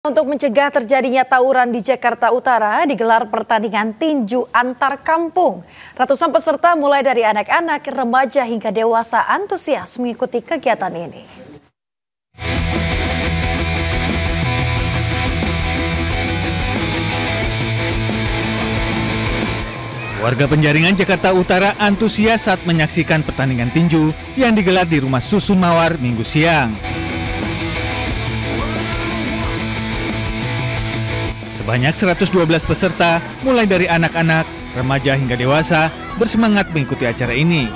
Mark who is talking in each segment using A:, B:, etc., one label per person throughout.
A: Untuk mencegah terjadinya tawuran di Jakarta Utara, digelar pertandingan tinju antar kampung. Ratusan peserta mulai dari anak-anak, remaja hingga dewasa antusias mengikuti kegiatan ini.
B: Warga Penjaringan Jakarta Utara antusias saat menyaksikan pertandingan tinju yang digelar di Rumah Susun Mawar Minggu siang. Sebanyak 112 peserta, mulai dari anak-anak, remaja hingga dewasa, bersemangat mengikuti acara ini.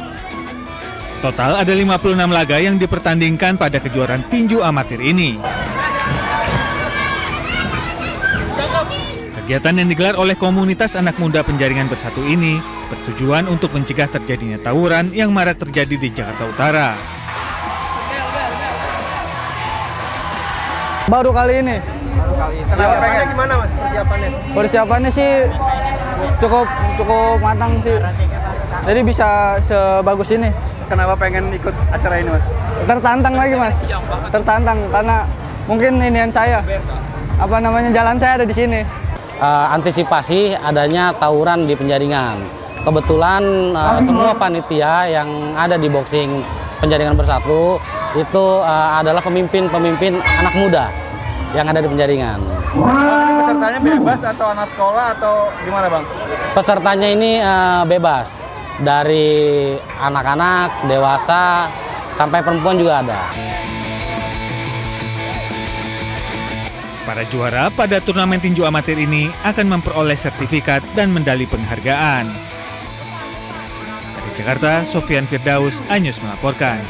B: Total ada 56 laga yang dipertandingkan pada kejuaraan tinju amatir ini. Kegiatan yang digelar oleh komunitas anak muda Penjaringan Bersatu ini bertujuan untuk mencegah terjadinya tawuran yang marak terjadi di Jakarta Utara.
C: Baru kali ini.
D: Persiapannya gimana mas?
C: Persiapannya sih cukup matang sih. Jadi bisa sebagus ini.
D: Kenapa pengen ikut acara ini mas?
C: Tertantang lagi mas. Tertantang karena mungkin inian saya. Jalan saya ada di sini.
E: Antisipasi adanya tawuran di Penjaringan. Kebetulan semua panitia yang ada di boxing Penjaringan Bersatu itu adalah pemimpin anak muda yang ada di Penjaringan.
D: Pesertanya bebas atau anak sekolah atau gimana bang?
E: Pesertanya ini bebas, dari anak-anak, dewasa, sampai perempuan juga ada.
B: Para juara pada turnamen tinju amatir ini akan memperoleh sertifikat dan medali penghargaan. Dari Jakarta, Sofyan Firdaus, iNews melaporkan.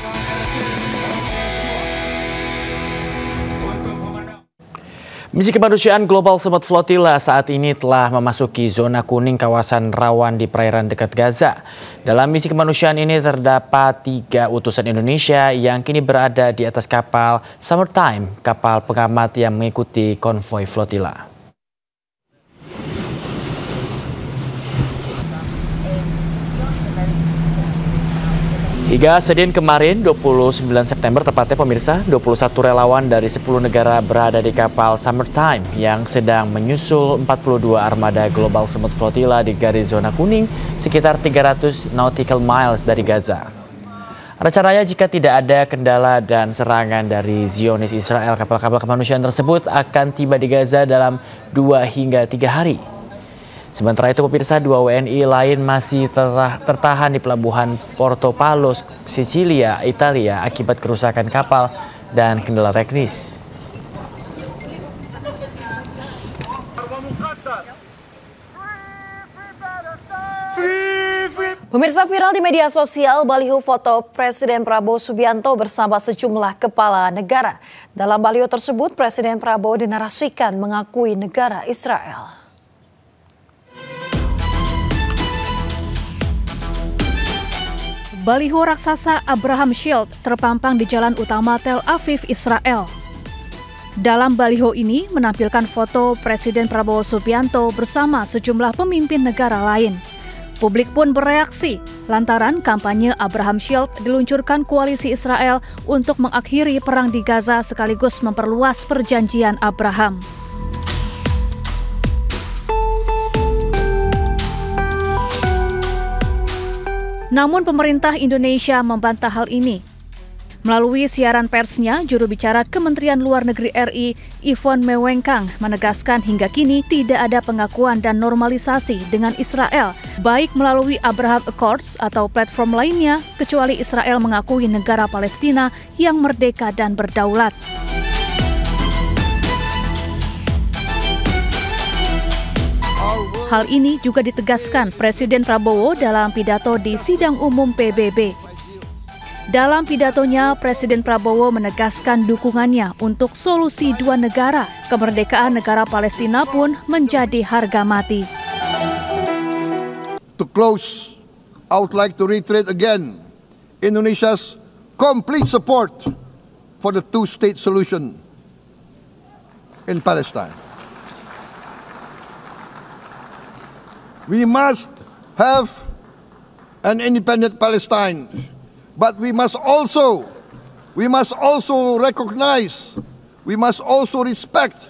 F: Misi kemanusiaan Global Summit Flotilla saat ini telah memasuki zona kuning kawasan rawan di perairan dekat Gaza. Dalam misi kemanusiaan ini terdapat 3 utusan Indonesia yang kini berada di atas kapal Summertime, kapal pengamat yang mengikuti konvoi Flotilla. Hingga Senin kemarin, 29 September tepatnya pemirsa, 21 relawan dari 10 negara berada di kapal Summertime yang sedang menyusul 42 armada Global Summit Flotilla di garis zona kuning sekitar 300 nautical miles dari Gaza. Rencananya jika tidak ada kendala dan serangan dari Zionis Israel, kapal-kapal kemanusiaan tersebut akan tiba di Gaza dalam 2 hingga 3 hari. Sementara itu pemirsa, 2 WNI lain masih tertahan di pelabuhan Porto Palos, Sicilia, Italia akibat kerusakan kapal dan kendala teknis.
A: Pemirsa, viral di media sosial baliho foto Presiden Prabowo Subianto bersama sejumlah kepala negara. Dalam baliho tersebut, Presiden Prabowo dinarasikan mengakui negara Israel.
G: Baliho raksasa Abraham Shield terpampang di jalan utama Tel Aviv, Israel. Dalam baliho ini menampilkan foto Presiden Prabowo Subianto bersama sejumlah pemimpin negara lain. Publik pun bereaksi lantaran kampanye Abraham Shield diluncurkan koalisi Israel untuk mengakhiri perang di Gaza sekaligus memperluas perjanjian Abraham. Namun pemerintah Indonesia membantah hal ini. Melalui siaran persnya, juru bicara Kementerian Luar Negeri RI, Yvonne Mewengkang, menegaskan hingga kini tidak ada pengakuan dan normalisasi dengan Israel, baik melalui Abraham Accords atau platform lainnya, kecuali Israel mengakui negara Palestina yang merdeka dan berdaulat. Hal ini juga ditegaskan Presiden Prabowo dalam pidato di sidang umum PBB. Dalam pidatonya, Presiden Prabowo menegaskan dukungannya untuk solusi 2 negara. Kemerdekaan negara Palestina pun menjadi harga mati.
H: To close, I would like to reiterate again Indonesia's complete support for the 2-state solution in Palestine. We must have an independent Palestine, but we must also recognize, we must also respect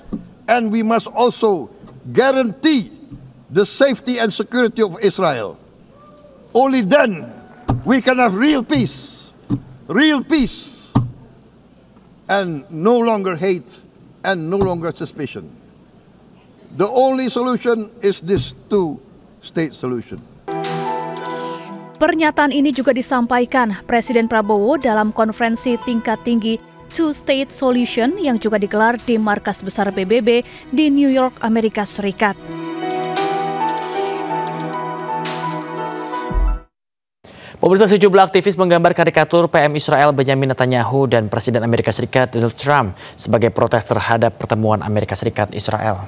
H: and we must also guarantee the safety and security of Israel. Only then we can have real peace, and no longer hate and no longer suspicion. The only solution is this two-state solution.
G: Pernyataan ini juga disampaikan Presiden Prabowo dalam konferensi tingkat tinggi Two-State Solution yang juga digelar di markas besar PBB di New York, Amerika Serikat.
F: Pemirsa, sejumlah aktivis menggambar karikatur PM Israel Benjamin Netanyahu dan Presiden Amerika Serikat Donald Trump sebagai protes terhadap pertemuan Amerika Serikat Israel.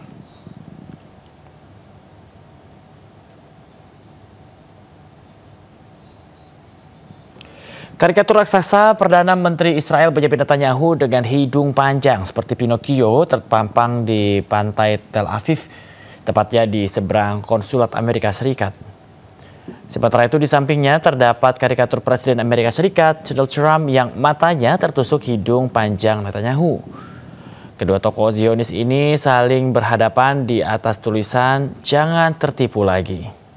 F: Karikatur raksasa Perdana Menteri Israel Benjamin Netanyahu dengan hidung panjang seperti Pinocchio terpampang di pantai Tel Aviv, tepatnya di seberang konsulat Amerika Serikat. Sementara itu di sampingnya terdapat karikatur Presiden Amerika Serikat Donald Trump yang matanya tertusuk hidung panjang Netanyahu. Kedua tokoh Zionis ini saling berhadapan di atas tulisan "Jangan tertipu lagi".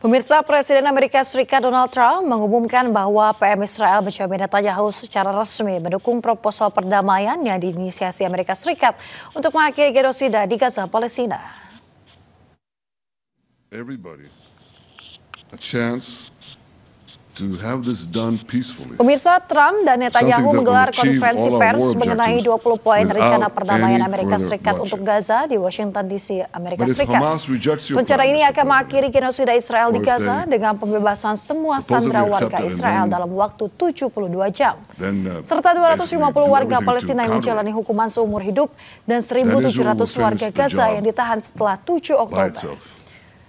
A: Pemirsa, Presiden Amerika Serikat Donald Trump mengumumkan bahwa PM Israel Benjamin Netanyahu secara resmi mendukung proposal perdamaian yang diinisiasi Amerika Serikat untuk mengakhiri genosida di Gaza, Palestina.
I: Everybody a chance to have this done peacefully.
A: Pemirsa, Trump dan Netanyahu menggelar konferensi pers mengenai 20 poin rencana perdamaian Amerika Serikat untuk Gaza di Washington DC, Amerika Serikat. Rencana ini akan mengakhiri genosida Israel di Gaza dengan pembebasan semua sandera warga Israel dalam waktu 72 jam. Serta 250 warga Palestina yang menjalani hukuman seumur hidup dan 1.700 warga Gaza yang ditahan setelah 7 Oktober.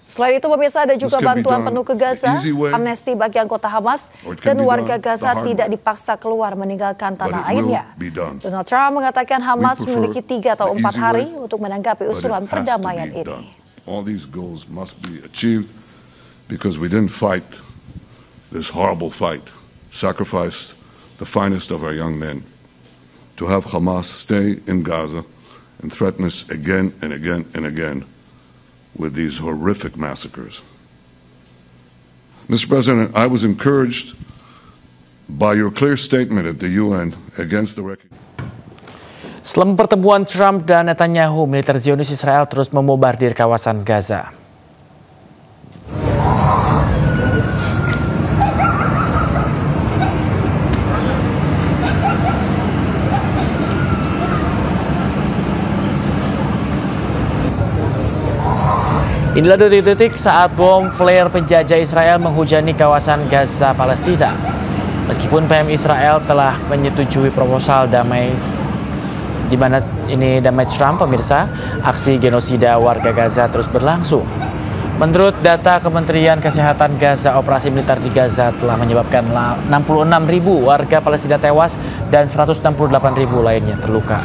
A: Selain itu, pemirsa, ada juga bantuan penuh ke Gaza, amnesti bagi anggota Hamas, dan warga Gaza tidak dipaksa keluar meninggalkan tanah airnya. Donald Trump mengatakan Hamas memiliki 3 atau 4 hari untuk menanggapi usulan perdamaian ini.
I: All these goals must be achieved because we didn't fight this horrible fight, sacrifice the finest of our young men to have Hamas stay in Gaza and threaten us again and again and again with these horrific massacres. Mr. President, I was encouraged by your clear statement at the UN against the recognition.
F: Selama pertemuan Trump dan Netanyahu, militer Zionis Israel terus membombardir kawasan Gaza. Inilah detik-detik saat bom flare penjajah Israel menghujani kawasan Gaza, Palestina. Meskipun PM Israel telah menyetujui proposal damai, di mana ini damai Trump, pemirsa, aksi genosida warga Gaza terus berlangsung. Menurut data Kementerian Kesehatan Gaza, operasi militer di Gaza telah menyebabkan 66.000 warga Palestina tewas dan 168.000 lainnya terluka.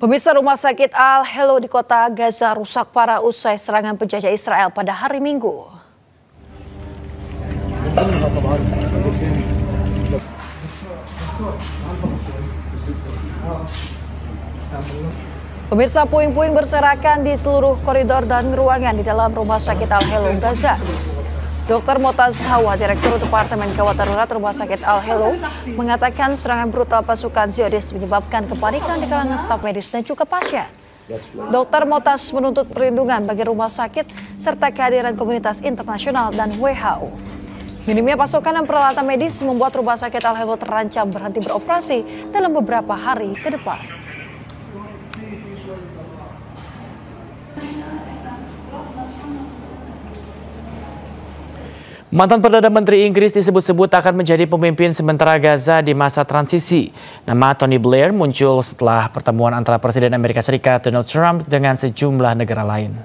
A: Pemirsa, Rumah Sakit Al-Helo di kota Gaza rusak parah usai serangan penjajah Israel pada hari Minggu. Pemirsa, puing-puing berserakan di seluruh koridor dan ruangan di dalam Rumah Sakit Al-Helo Gaza. Dr. Motaz Hawa, Direktur Departemen Gawat Darurat Rumah Sakit Al-Helo, mengatakan serangan brutal pasukan Zionis menyebabkan kepanikan di kalangan staf medis dan juga pasien. Dr. Motaz menuntut perlindungan bagi rumah sakit serta kehadiran komunitas internasional dan WHO. Minimnya pasokan dan peralatan medis membuat Rumah Sakit Al-Helo terancam berhenti beroperasi dalam beberapa hari ke depan.
F: Mantan Perdana Menteri Inggris disebut-sebut akan menjadi pemimpin sementara Gaza di masa transisi. Nama Tony Blair muncul setelah pertemuan antara Presiden Amerika Serikat Donald Trump dengan sejumlah negara lain.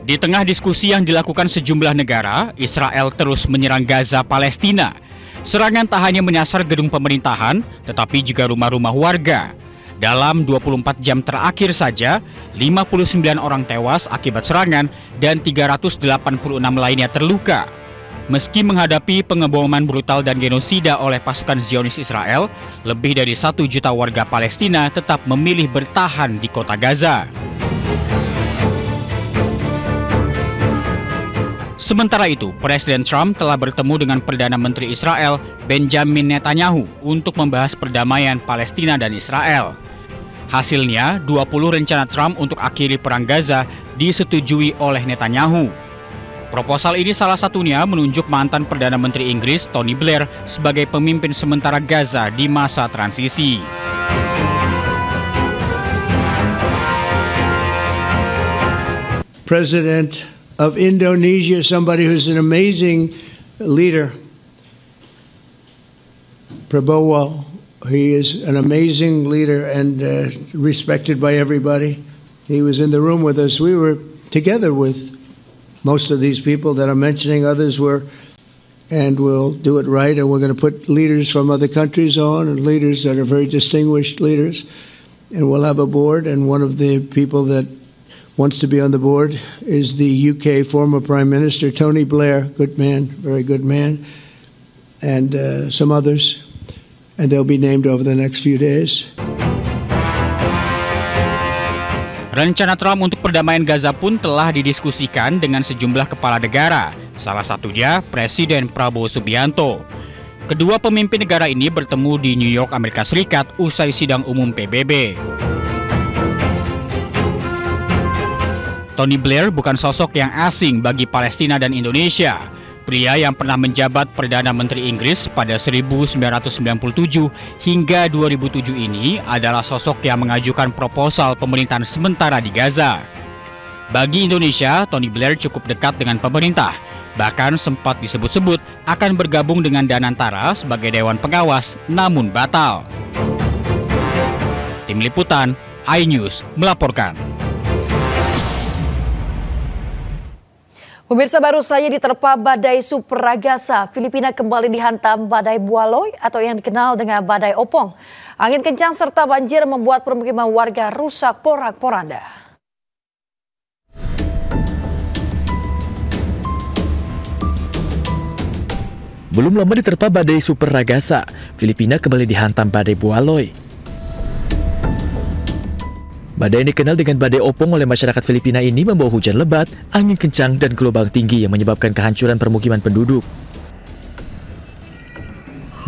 J: Di tengah diskusi yang dilakukan sejumlah negara, Israel terus menyerang Gaza, Palestina. Serangan tak hanya menyasar gedung pemerintahan, tetapi juga rumah-rumah warga. Dalam 24 jam terakhir saja, 59 orang tewas akibat serangan dan 386 lainnya terluka. Meski menghadapi pengeboman brutal dan genosida oleh pasukan Zionis Israel, lebih dari 1 juta warga Palestina tetap memilih bertahan di kota Gaza. Sementara itu, Presiden Trump telah bertemu dengan Perdana Menteri Israel, Benjamin Netanyahu, untuk membahas perdamaian Palestina dan Israel. Hasilnya, 20 rencana Trump untuk akhiri perang Gaza disetujui oleh Netanyahu. Proposal ini salah satunya menunjuk mantan Perdana Menteri Inggris, Tony Blair, sebagai pemimpin sementara Gaza di masa transisi.
K: President of Indonesia, somebody who's an amazing leader, Prabowo. He is an amazing leader and respected by everybody. He was in the room with us. We were together with most of these people that I'm mentioning. Others were, and we'll do it right. And we're going to put leaders from other countries on, and leaders that are very distinguished leaders. And we'll have a board. And one of the people that wants to be on the board is the UK former Prime Minister, Tony Blair. Good man, very good man. And some others. And they'll be named over the next few days.
J: Rencana Trump untuk perdamaian Gaza pun telah didiskusikan dengan sejumlah kepala negara, salah satunya Presiden Prabowo Subianto. Kedua pemimpin negara ini bertemu di New York, Amerika Serikat usai sidang umum PBB. Tony Blair bukan sosok yang asing bagi Palestina dan Indonesia. Pria yang pernah menjabat Perdana Menteri Inggris pada 1997 hingga 2007 ini adalah sosok yang mengajukan proposal pemerintahan sementara di Gaza. Bagi Indonesia, Tony Blair cukup dekat dengan pemerintah. Bahkan sempat disebut-sebut akan bergabung dengan Danantara sebagai Dewan Pengawas, namun batal. Tim Liputan, iNews melaporkan.
A: Pemirsa, baru saja diterpa badai super ragasa, Filipina kembali dihantam badai bualoy atau yang dikenal dengan badai opong. Angin kencang serta banjir membuat permukiman warga rusak porak-poranda.
F: Belum lama diterpa badai super ragasa, Filipina kembali dihantam badai bualoy. Badai yang dikenal dengan badai opong oleh masyarakat Filipina ini membawa hujan lebat, angin kencang, dan gelombang tinggi yang menyebabkan kehancuran permukiman penduduk.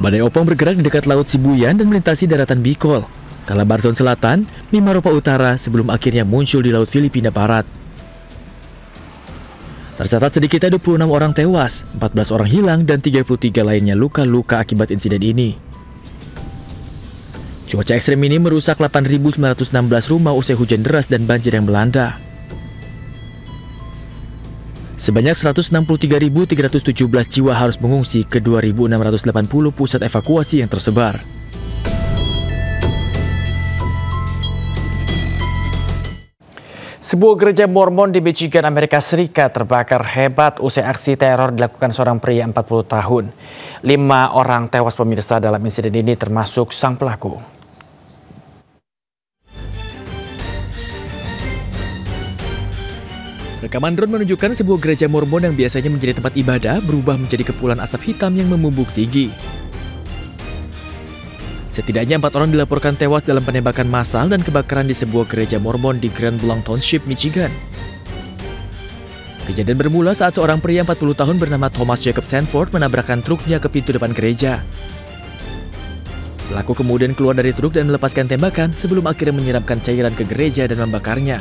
F: Badai opong bergerak di dekat Laut Sibuyan dan melintasi daratan Bicol, Calabarzon Selatan, Mimaropa Utara sebelum akhirnya muncul di Laut Filipina Barat. Tercatat sedikitnya 26 orang tewas, 14 orang hilang, dan 33 lainnya luka-luka akibat insiden ini. Cuaca ekstrem ini merusak 8.916 rumah usai hujan deras dan banjir yang melanda. Sebanyak 163.317 jiwa harus mengungsi ke 2.680 pusat evakuasi yang tersebar. Sebuah gereja Mormon di Michigan, Amerika Serikat terbakar hebat usai aksi teror dilakukan seorang pria 40 tahun. 5 orang tewas pemirsa dalam insiden ini termasuk sang pelaku. Rekaman drone menunjukkan sebuah gereja Mormon yang biasanya menjadi tempat ibadah berubah menjadi kepulan asap hitam yang membumbung tinggi. Setidaknya 4 orang dilaporkan tewas dalam penembakan massal dan kebakaran di sebuah gereja Mormon di Grand Blanc Township, Michigan. Kejadian bermula saat seorang pria 40 tahun bernama Thomas Jacob Sanford menabrakkan truknya ke pintu depan gereja. Pelaku kemudian keluar dari truk dan melepaskan tembakan sebelum akhirnya menyiramkan cairan ke gereja dan membakarnya.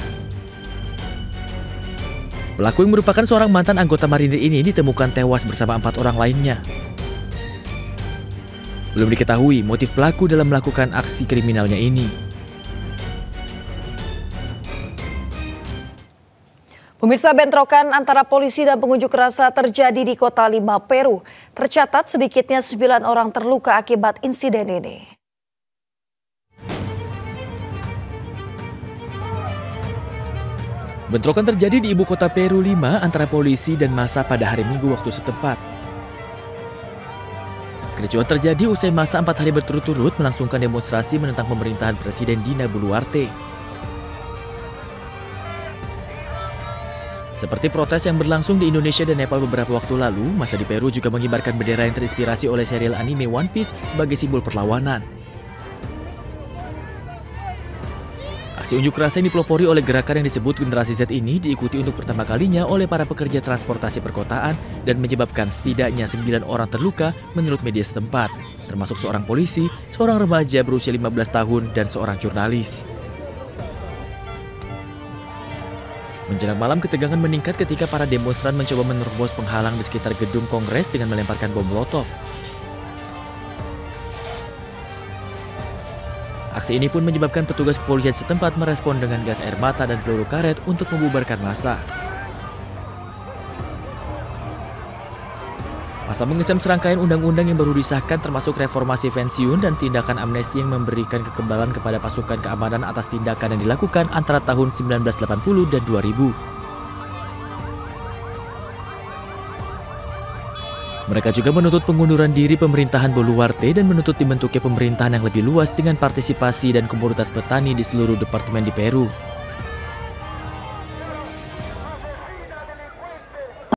F: Pelaku yang merupakan seorang mantan anggota marinir ini ditemukan tewas bersama 4 orang lainnya. Belum diketahui motif pelaku dalam melakukan aksi kriminalnya ini.
A: Pemirsa, bentrokan antara polisi dan pengunjuk rasa terjadi di Kota Lima, Peru. Tercatat sedikitnya 9 orang terluka akibat insiden ini.
F: Bentrokan terjadi di ibu kota Peru, Lima antara polisi dan massa pada hari Minggu waktu setempat. Kericuhan terjadi usai massa 4 hari berturut-turut melangsungkan demonstrasi menentang pemerintahan Presiden Dina Boluarte. Seperti protes yang berlangsung di Indonesia dan Nepal beberapa waktu lalu, massa di Peru juga mengibarkan bendera yang terinspirasi oleh serial anime One Piece sebagai simbol perlawanan. Aksi unjuk rasa yang dipelopori oleh gerakan yang disebut Generasi Z ini diikuti untuk pertama kalinya oleh para pekerja transportasi perkotaan dan menyebabkan setidaknya 9 orang terluka menurut media setempat, termasuk seorang polisi, seorang remaja berusia 15 tahun, dan seorang jurnalis. Menjelang malam, ketegangan meningkat ketika para demonstran mencoba menerobos penghalang di sekitar gedung Kongres dengan melemparkan bom Molotov. Aksi ini pun menyebabkan petugas kepolisian setempat merespon dengan gas air mata dan peluru karet untuk membubarkan massa. Massa mengecam serangkaian undang-undang yang baru disahkan termasuk reformasi pensiun dan tindakan amnesti yang memberikan kekebalan kepada pasukan keamanan atas tindakan yang dilakukan antara tahun 1980 dan 2000. Mereka juga menuntut pengunduran diri pemerintahan Boluarte dan menuntut dibentuknya pemerintahan yang lebih luas dengan partisipasi dan komunitas petani di seluruh departemen di Peru.